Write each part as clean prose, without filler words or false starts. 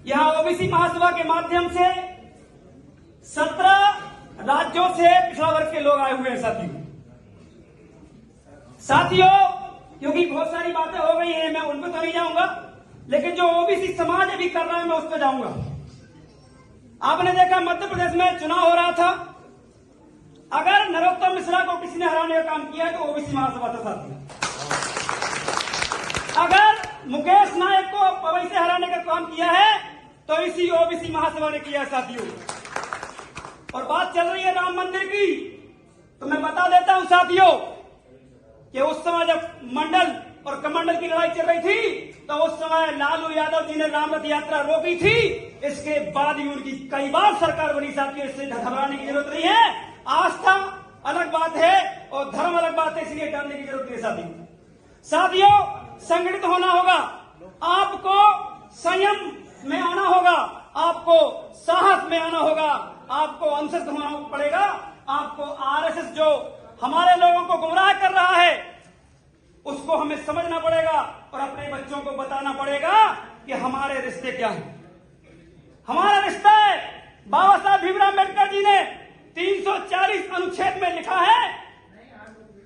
यहाँ ओबीसी महासभा के माध्यम से 17 राज्यों से पिछड़ा वर्ग के लोग आए हुए हैं साथियों, क्योंकि बहुत सारी बातें हो गई हैं, मैं उन पर तो नहीं जाऊंगा, लेकिन जो ओबीसी समाज अभी कर रहा है मैं उस पर जाऊंगा। आपने देखा मध्य प्रदेश में चुनाव हो रहा था, अगर नरोत्तम मिश्रा को किसी ने हराने का काम किया है तो ओबीसी महासभा था साथियों। अगर मुकेश नायक को पवई से हराने का काम किया है तो इसी ओबीसी महासभा ने किया है साथियों। और बात चल रही है राम मंदिर की, तो मैं बता देता हूं साथियों कि उस समय जब मंडल और कमंडल की लड़ाई चल रही थी तो उस समय लालू यादव जी ने राम रथ यात्रा रोकी थी। इसके बाद ही उनकी कई बार सरकार बनी साथियों, इससे घबराने की जरूरत नहीं है। आस्था अलग बात है और धर्म अलग बात है, इसलिए डरने की जरूरत नहीं है साथियों। संगठित होना होगा, आपको संयम में आना होगा, आपको साहस में आना होगा, आपको अनुसरित होना पड़ेगा, आपको आरएसएस जो हमारे लोगों को गुमराह कर रहा है उसको हमें समझना पड़ेगा और अपने बच्चों को बताना पड़ेगा कि हमारे रिश्ते क्या हैं। हमारा रिश्ता है, बाबा साहब भीमराव अम्बेडकर जी ने 340 अनुच्छेद में लिखा है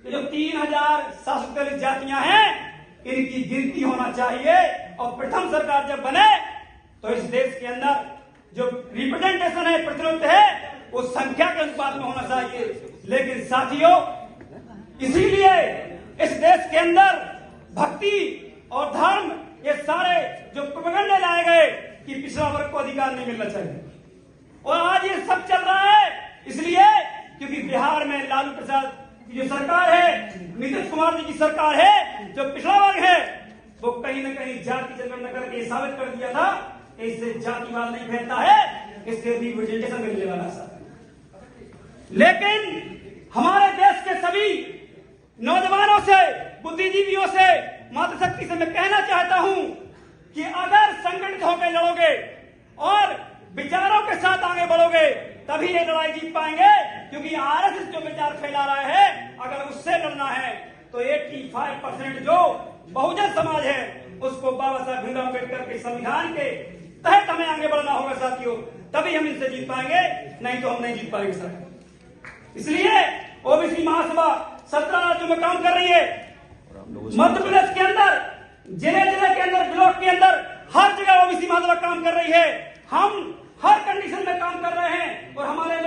कि जो 3743 जातियां हैं इनकी गिनती होना चाहिए और प्रथम सरकार जब बने तो इस देश के अंदर जो रिप्रेजेंटेशन है, प्रतिनिधित्व है, वो संख्या के अनुपात में होना चाहिए। लेकिन साथियों, इसीलिए इस देश के अंदर भक्ति और धर्म ये सारे जो प्रोपेगेंडा लाए गए कि पिछड़ा वर्ग को अधिकार नहीं मिलना चाहिए, और आज ये सब चल रहा है इसलिए क्योंकि बिहार में लालू प्रसाद की जो सरकार है, नीतीश कुमार जी की सरकार है, जो पिछड़ा वर्ग है वो कहीं न कहीं जाति जनगणना करके साबित कर दिया था इससे जातिवाद नहीं फैलता है, इससे रिप्रेजेंटेशन मिलने वाला है। लेकिन हमारे देश के सभी नौजवानों से, बुद्धिजीवियों से, मातृशक्ति से मैं कहना चाहता हूं कि अगर संगठित होकर लड़ोगे और विचारों के साथ आगे बढ़ोगे तभी ये लड़ाई जीत पाएंगे। क्योंकि आरएसएस जो विचार फैला रहा है, अगर उससे लड़ना है तो 85% जो बहुजन समाज है उसको बाबा साहब भीमराव अम्बेडकर के संविधान के तहत हमें आगे बढ़ना होगा साथियों, तभी हम इनसे जीत पाएंगे, नहीं तो हम नहीं जीत पाएंगे साथियों। इसलिए ओबीसी महासभा 17 राज्यों में काम कर रही है। मध्य प्रदेश के अंदर जिले के अंदर, ब्लॉक के अंदर हर जगह ओबीसी महासभा काम कर रही है। हम हर कंडीशन में काम कर रहे हैं और हमारे लोग